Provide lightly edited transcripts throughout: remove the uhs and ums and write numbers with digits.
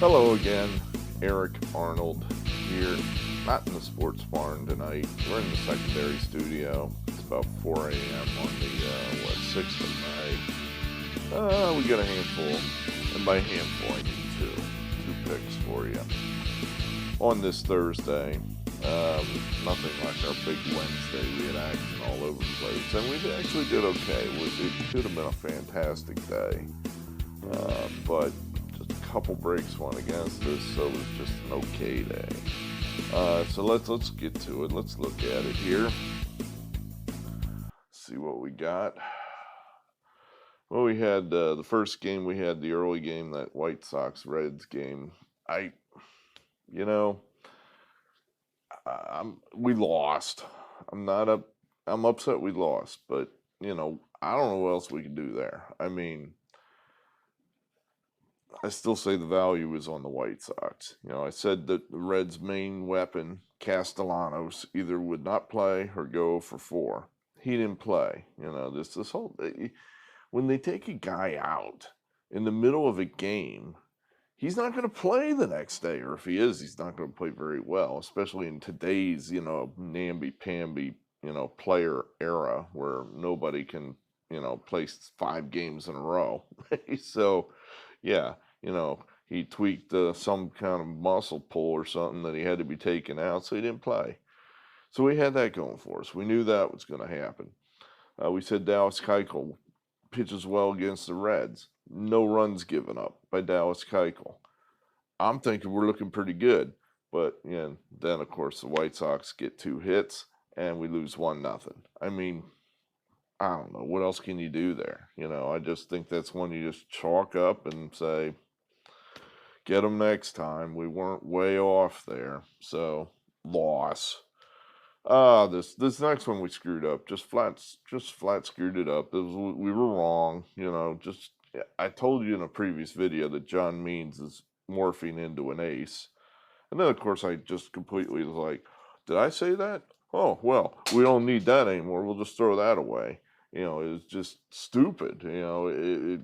Hello again, Eric Arnold here, not in the sports barn tonight. We're in the secondary studio. It's about 4 a.m. on the, 6th of May. We got a handful, and by handful I mean two picks for you. On this Thursday, nothing like our big Wednesday. We had action all over the place, and we actually did okay. It could have been a fantastic day, but couple breaks went against us, so it was just an okay day. So let's get to it. Let's look at it here. See what we got. Well, we had the first game. We had the early game, that White Sox Reds game. We lost. I'm upset we lost, but I don't know what else we can do there. I mean, I still say the value is on the White Sox. I said that the Reds' main weapon, Castellanos, either would not play or go for 4. He didn't play. This whole when they take a guy out in the middle of a game, he's not going to play the next day, or if he is, he's not going to play very well, especially in today's namby-pamby player era where nobody can play 5 games in a row. So. Yeah, he tweaked some kind of muscle pull or something that he had to be taken out, so he didn't play. So we had that going for us. We knew that was going to happen. We said Dallas Keuchel pitches well against the Reds. No runs given up by Dallas Keuchel. I'm thinking we're looking pretty good, but then of course the White Sox get 2 hits and we lose 1-0. I mean, I don't know. What else can you do there? I just think that's one you just chalk up and say, get them next time. We weren't way off there. So, loss. This next one we screwed up. Just flat screwed it up. We were wrong. I told you in a previous video that John Means is morphing into an ace. And then, of course, I just completely was like, did I say that? Oh, well, we don't need that anymore. We'll just throw that away. It was just stupid. The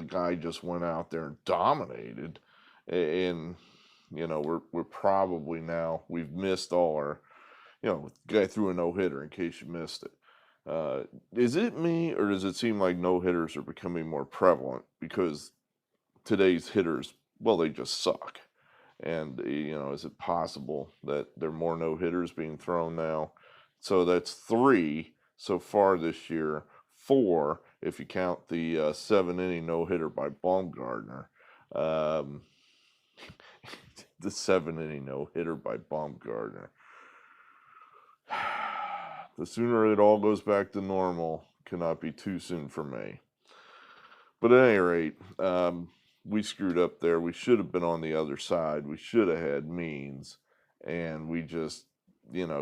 guy just went out there and dominated, and we're probably now we've missed all our. The guy threw a no-hitter. In case you missed it, is it me or does it seem like no-hitters are becoming more prevalent because today's hitters, well, they just suck, and is it possible that there are more no-hitters being thrown now? So that's 3. So far this year, 4 if you count the 7-inning no-hitter by Baumgartner. The 7-inning no-hitter by Baumgartner. The sooner it all goes back to normal cannot be too soon for me. But at any rate, we screwed up there. We should have been on the other side. We should have had Means, and we just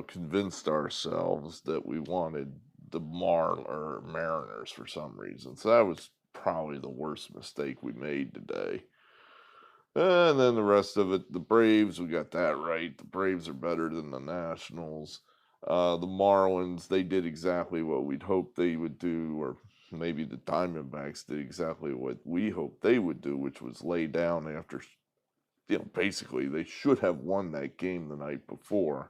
convinced ourselves that we wanted the Mariners for some reason. So that was probably the worst mistake we made today. And then the rest of it, the Braves, we got that right. The Braves are better than the Nationals. The Marlins, they did exactly what we'd hoped they would do, or maybe the Diamondbacks did exactly what we hoped they would do, which was lay down after, basically they should have won that game the night before.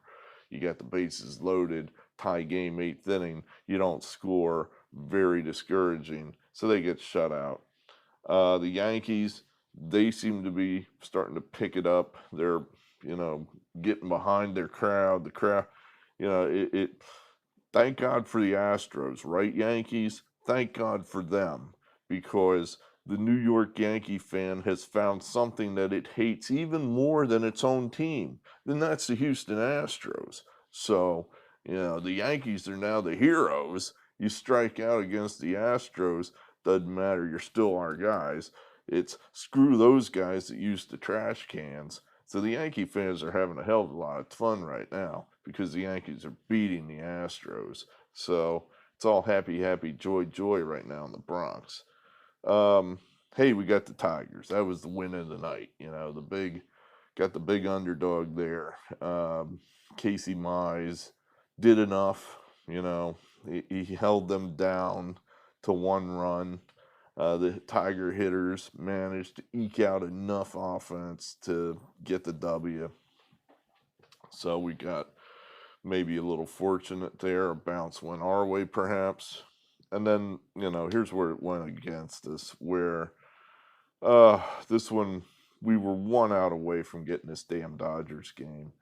You got the bases loaded, tie game, 8th inning. You don't score, very discouraging. So they get shut out. The Yankees, they seem to be starting to pick it up. They're, getting behind their crowd. The crowd, thank God for the Astros, right, Yankees? Thank God for them, because the New York Yankee fan has found something that it hates even more than its own team, and that's the Houston Astros. So, the Yankees are now the heroes. You strike out against the Astros, doesn't matter, you're still our guys. It's screw those guys that use the trash cans. So the Yankee fans are having a hell of a lot of fun right now because the Yankees are beating the Astros. So it's all happy, happy, joy, joy right now in the Bronx. Hey, we got the Tigers. That was the win of the night. Got the big underdog there. Casey Mize did enough. He held them down to 1 run. The Tiger hitters managed to eke out enough offense to get the W. So we got maybe a little fortunate there. A bounce went our way, perhaps. And then, here's where it went against us, where this one, we were 1 out away from getting this damn Dodgers game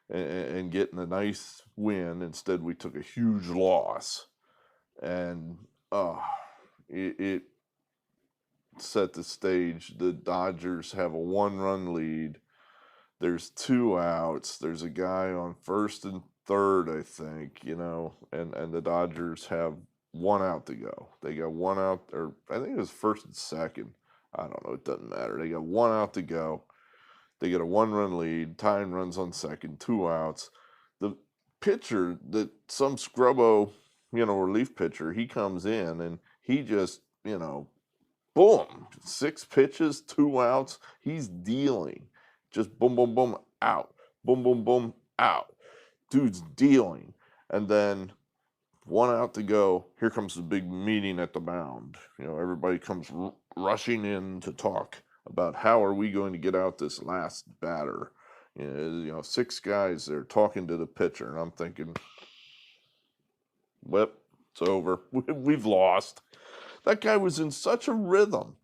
and getting a nice win. Instead, we took a huge loss. And it set the stage. The Dodgers have a 1-run lead. There's 2 outs. There's a guy on first and third, I think, and the Dodgers have 1 out to go. They got 1 out, or I think it was first and second. I don't know. It doesn't matter. They got 1 out to go. They get a 1-run lead. Tyne runs on second, 2 outs. The pitcher, some scrubbo, relief pitcher, he comes in and he just, boom, 6 pitches, 2 outs. He's dealing. Just boom, boom, boom, out. Boom, boom, boom, out. Dude's dealing. And then 1 out to go. Here comes the big meeting at the mound. Everybody comes rushing in to talk about how are we going to get out this last batter. 6 guys there talking to the pitcher. And I'm thinking, well, it's over. We've lost. That guy was in such a rhythm.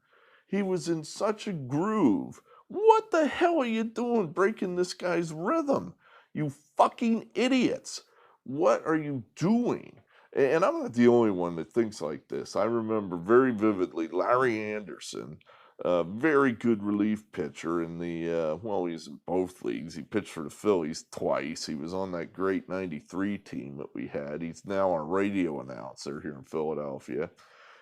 He was in such a groove. What the hell are you doing breaking this guy's rhythm? You fucking idiots. What are you doing? And I'm not the only one that thinks like this. I remember very vividly Larry Anderson, a very good relief pitcher in the, he's in both leagues. He pitched for the Phillies twice. He was on that great 93 team that we had. He's now our radio announcer here in Philadelphia.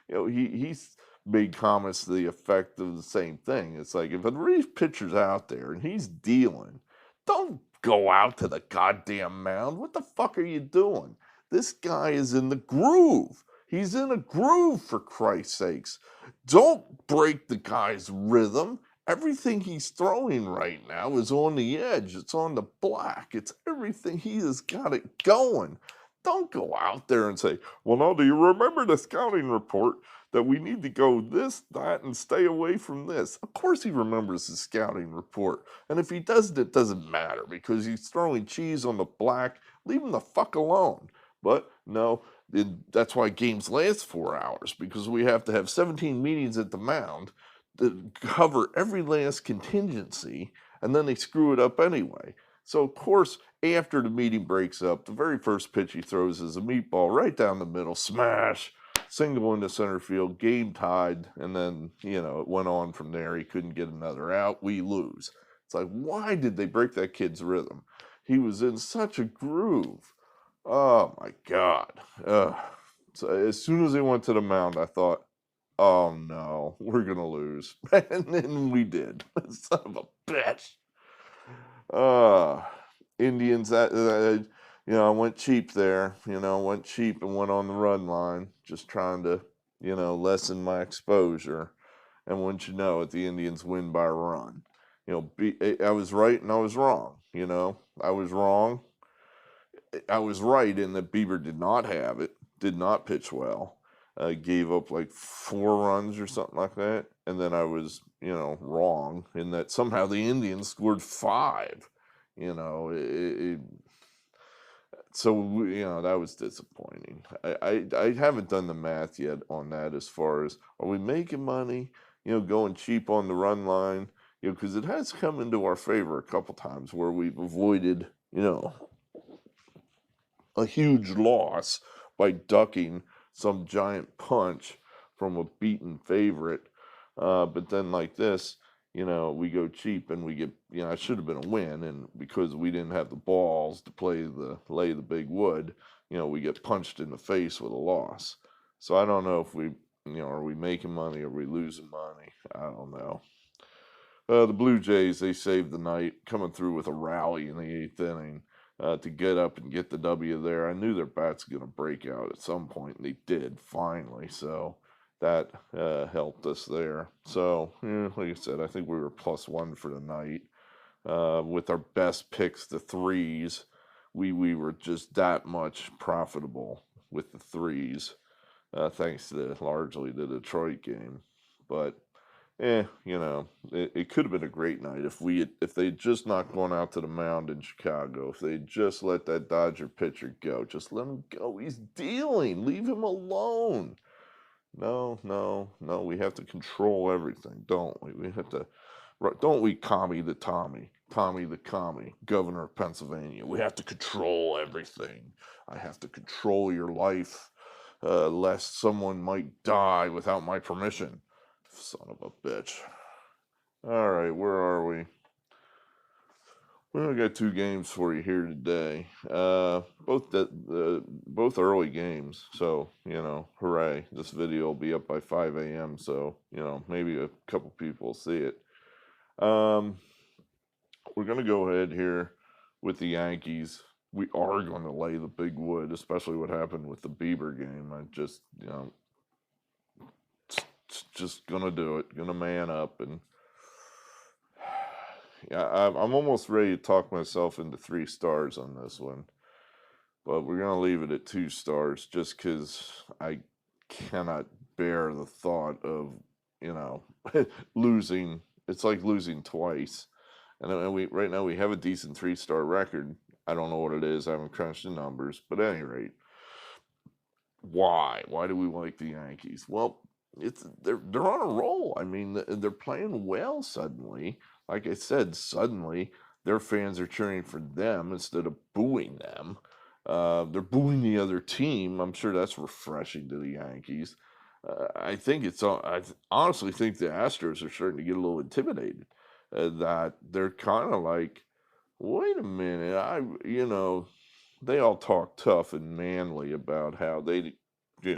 He's made comments to the effect of the same thing. It's like, if a relief pitcher's out there and he's dealing, don't go out to the goddamn mound. What the fuck are you doing? This guy is in the groove. He's in a groove, for Christ's sakes. Don't break the guy's rhythm. Everything he's throwing right now is on the edge. It's on the black. It's everything. He has got it going. Don't go out there and say, well, no, do you remember the scouting report that we need to go this, that, and stay away from this? Of course he remembers the scouting report. And if he doesn't, it doesn't matter because he's throwing cheese on the black. Leave him the fuck alone. But no, that's why games last 4 hours, because we have to have 17 meetings at the mound to cover every last contingency, and then they screw it up anyway. So, of course, after the meeting breaks up, the very first pitch he throws is a meatball right down the middle, smash, single into center field, game tied, and then, it went on from there. He couldn't get another out. We lose. It's like, why did they break that kid's rhythm? He was in such a groove. Oh, my God. So as soon as he went to the mound, I thought, oh, no, we're going to lose. And then we did. Son of a bitch. Indians, I went cheap there, went cheap and went on the run line, just trying to, lessen my exposure. And wouldn't you know it, the Indians win by a run. I was right and I was wrong, I was wrong. I was right in that Bieber did not have it, did not pitch well, gave up like 4 runs or something like that. And then I was, wrong in that somehow the Indians scored 5. So that was disappointing. I haven't done the math yet on that as far as, are we making money, going cheap on the run line, because it has come into our favor a couple times where we've avoided, a huge loss by ducking some giant punch from a beaten favorite. But then like this, we go cheap and we get, it should have been a win. And because we didn't have the balls to lay the big wood, we get punched in the face with a loss. So I don't know if we, are we making money? Are we losing money? I don't know. The Blue Jays, they saved the night, coming through with a rally in the 8th inning. To get up and get the W there. I knew their bat's going to break out at some point, and they did, finally. So that helped us there. So, like I said, I think we were +1 for the night. With our best picks, the 3s, we were just that much profitable with the 3s. thanks to largely the Detroit game. But it could have been a great night if they'd just not gone out to the mound in Chicago. If they'd just let that Dodger pitcher go, just let him go. He's dealing. Leave him alone. No, no, no. We have to control everything, don't we? We have to. Don't we, Tommy the Commie, governor of Pennsylvania? We have to control everything. I have to control your life, lest someone might die without my permission. Son of a bitch. All right, where are we? We only got 2 games for you here today. Both early games, so hooray! This video will be up by 5 a.m. So maybe a couple people will see it. We're gonna go ahead here with the Yankees. We are going to lay the big wood, especially what happened with the Bieber game. I just just gonna do it. Gonna man up, and yeah, I'm almost ready to talk myself into 3 stars on this one, but we're gonna leave it at 2 stars just because I cannot bear the thought of losing. It's like losing twice, and we right now we have a decent 3-star record. I don't know what it is. I haven't crunched the numbers, but at any rate, why do we like the Yankees? Well, they're on a roll. I mean, they're playing well suddenly. Like I said, suddenly their fans are cheering for them instead of booing them. They're booing the other team. I'm sure that's refreshing to the Yankees. I honestly think the Astros are starting to get a little intimidated. That they're kind of like, wait a minute, they all talk tough and manly about how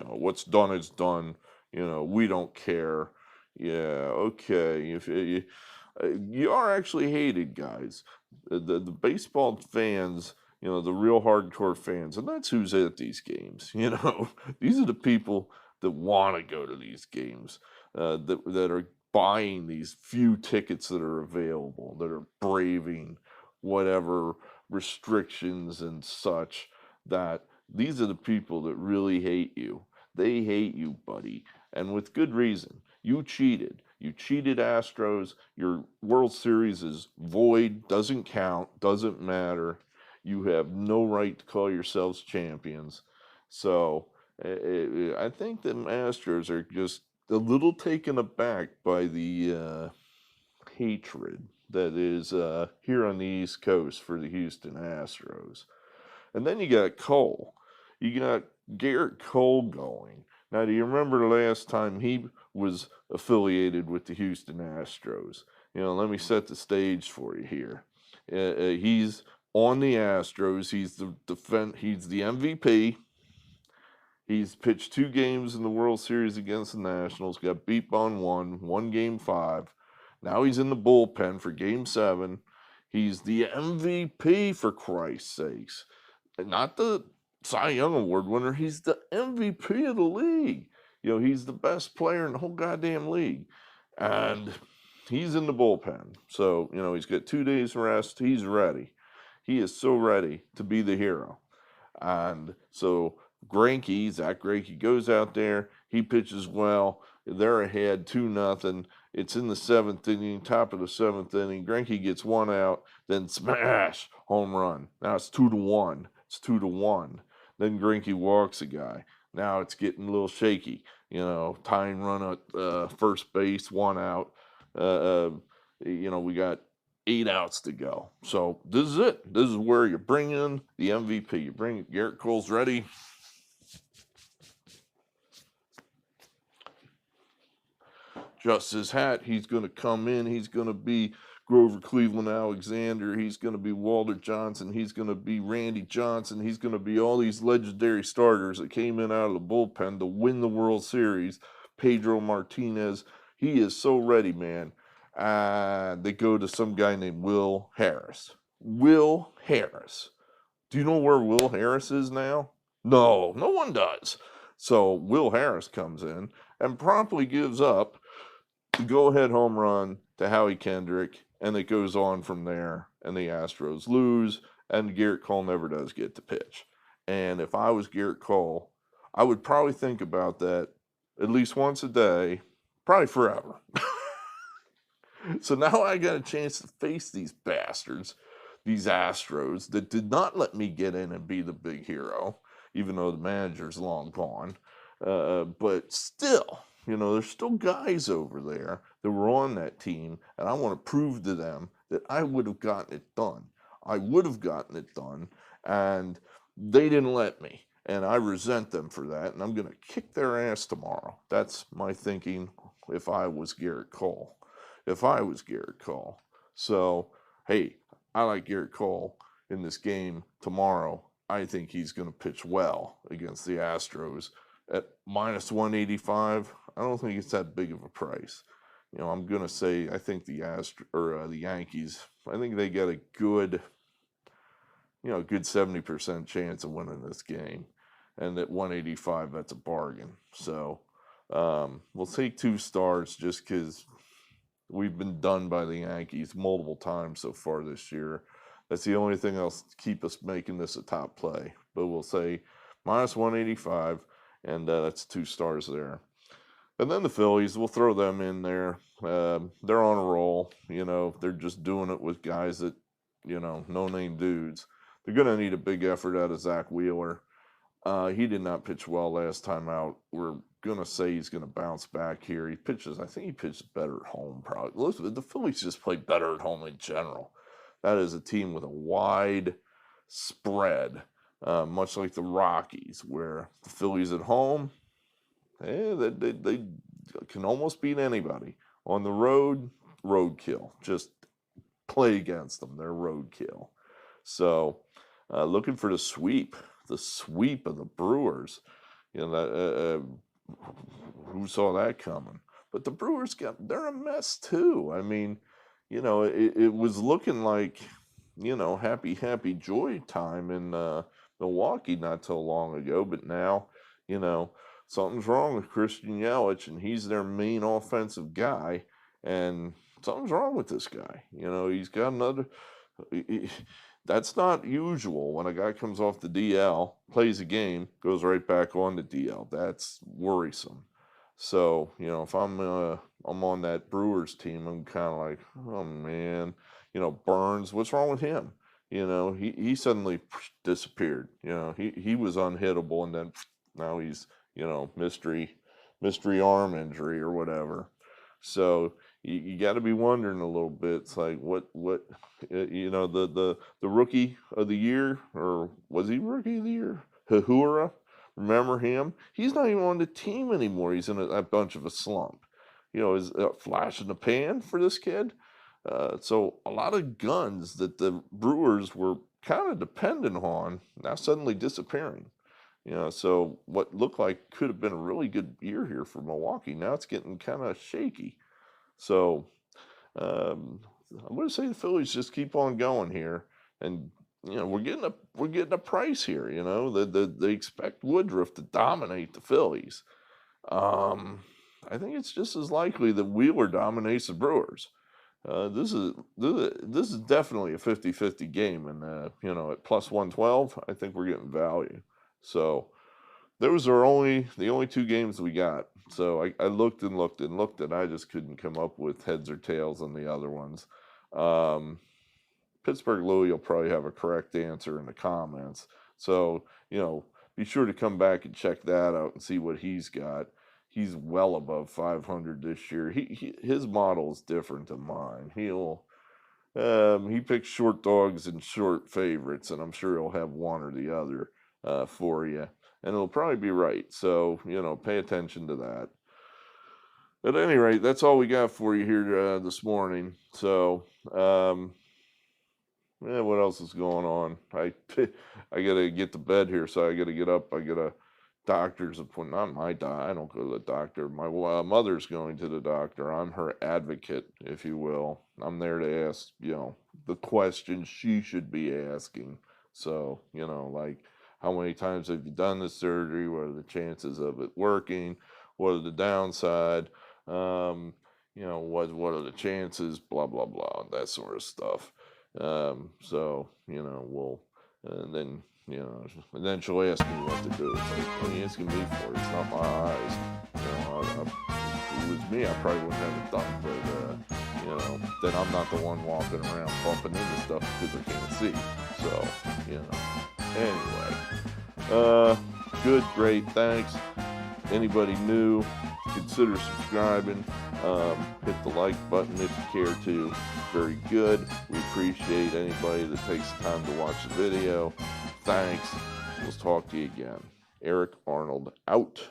what's done is done. We don't care. Yeah, okay. If you are actually hated, guys, the baseball fans, the real hardcore fans, and that's who's at these games. These are the people that want to go to these games, that are buying these few tickets that are available, that are braving whatever restrictions and such. That these are the people that really hate you. They hate you, buddy, and with good reason. You cheated. You cheated, Astros. Your World Series is void, doesn't count, doesn't matter. You have no right to call yourselves champions. So I think the Astros are just a little taken aback by the hatred that is here on the East Coast for the Houston Astros. And then you got Cole. You got Garrett Cole going. Now, do you remember the last time he was affiliated with the Houston Astros? Let me set the stage for you here. He's on the Astros. He's the MVP. He's pitched 2 games in the World Series against the Nationals. Got beat by one Game 5. Now he's in the bullpen for Game 7. He's the MVP, for Christ's sakes. Not the Cy Young Award winner. He's the MVP of the league. He's the best player in the whole goddamn league. And he's in the bullpen. So, he's got 2 days rest. He's ready. He is so ready to be the hero. And so Zach Greinke goes out there. He pitches well. They're ahead 2-0. It's in the 7th inning, top of the 7th inning. Greinke gets 1 out, then smash, home run. Now it's 2-1. It's 2-1. Then Greinke walks a guy. Now it's getting a little shaky. Tying run at first base, 1 out. We got 8 outs to go. So this is it. This is where you bring in the MVP. You bring Garrett Cole's ready. Just his hat. He's going to come in. He's going to be Grover Cleveland Alexander. He's going to be Walter Johnson. He's going to be Randy Johnson. He's going to be all these legendary starters that came in out of the bullpen to win the World Series. Pedro Martinez. He is so ready, man. They go to some guy named Will Harris. Will Harris. Do you know where Will Harris is now? No, no one does. So Will Harris comes in and promptly gives up the go-ahead home run to Howie Kendrick, and it goes on from there, and the Astros lose, and Garrett Cole never does get to pitch. And if I was Garrett Cole, I would probably think about that at least once a day, probably forever. So now I got a chance to face these bastards, these Astros that did not let me get in and be the big hero, even though the manager's long gone. But still, there's still guys over there that were on that team, and I want to prove to them that I would have gotten it done. I would have gotten it done, and they didn't let me. And I resent them for that, and I'm going to kick their ass tomorrow. That's my thinking if I was Garrett Cole. So, hey, I like Garrett Cole in this game tomorrow. I think he's going to pitch well against the Astros at minus 185. I don't think it's that big of a price. I'm going to say I think the Yankees, I think they get a good 70% chance of winning this game. And at 185, that's a bargain. So, we'll take 2 stars just because we've been done by the Yankees multiple times so far this year. That's the only thing else to keep us making this a top play. But we'll say minus 185, and that's 2 stars there. And then the Phillies, we'll throw them in there. They're on a roll. They're just doing it with guys that, no-name dudes. They're going to need a big effort out of Zach Wheeler. He did not pitch well last time out. We're going to say he's going to bounce back here. I think he pitches better at home, probably. Look, the Phillies just play better at home in general. That is a team with a wide spread, much like the Rockies, where the Phillies at home, they can almost beat anybody. On the road, roadkill. Just play against them. They're roadkill. So, looking for the sweep of the Brewers. Who saw that coming? But the Brewers they're a mess too. I mean, it was looking like, happy joy time in Milwaukee not so long ago. But now, something's wrong with Christian Yelich, and he's their main offensive guy. And something's wrong with this guy. He's got another. That's not usual when a guy comes off the DL, plays a game, goes right back on the DL. That's worrisome. So, if I'm on that Brewers team, I'm kind of like, oh man, Burns, what's wrong with him? He suddenly disappeared. He was unhittable, and then now he's, mystery arm injury or whatever. So you got to be wondering a little bit. It's like what the rookie of the year, or was he rookie of the year? Hahura, remember him? He's not even on the team anymore. He's in a bunch of a slump. Is a flash in the pan for this kid. So a lot of guns that the Brewers were kind of dependent on now suddenly disappearing. So what looked like could have been a really good year here for Milwaukee, now it's getting kind of shaky. So I'm going to say the Phillies just keep on going here, and we're getting a price here. They expect Woodruff to dominate the Phillies. I think it's just as likely that Wheeler dominates the Brewers. This is definitely a 50-50 game, and at plus 112, I think we're getting value. So those are the only 2 games we got. So I looked and looked and looked, and I just couldn't come up with heads or tails on the other ones. Pittsburgh Louie will probably have a correct answer in the comments. So, be sure to come back and check that out and see what he's got. He's well above 500 this year. His model is different than mine. He picks short dogs and short favorites, and I'm sure he'll have one or the other for you. And it'll probably be right. So, pay attention to that. At any rate, that's all we got for you here this morning. So, what else is going on? I got to get to bed here, so I got to get up. I got a doctor's appointment. Not I don't go to the doctor. My mother's going to the doctor. I'm her advocate, if you will. I'm there to ask, the questions she should be asking. So, like, how many times have you done the surgery? What are the chances of it working? What are the downside? What are the chances? Blah, blah, blah, that sort of stuff. So, we'll, and then you know, and then she'll ask me what to do. It's like, what are you asking me for? It's not my eyes. You know, if it was me, I probably wouldn't have it done, but, you know, then I'm not the one walking around bumping into stuff because I can't see. So, you know, anyway, good, great, thanks. Anybody new, consider subscribing. Hit the like button if you care to. Very good. We appreciate anybody that takes the time to watch the video. Thanks. We'll talk to you again. Eric Arnold out.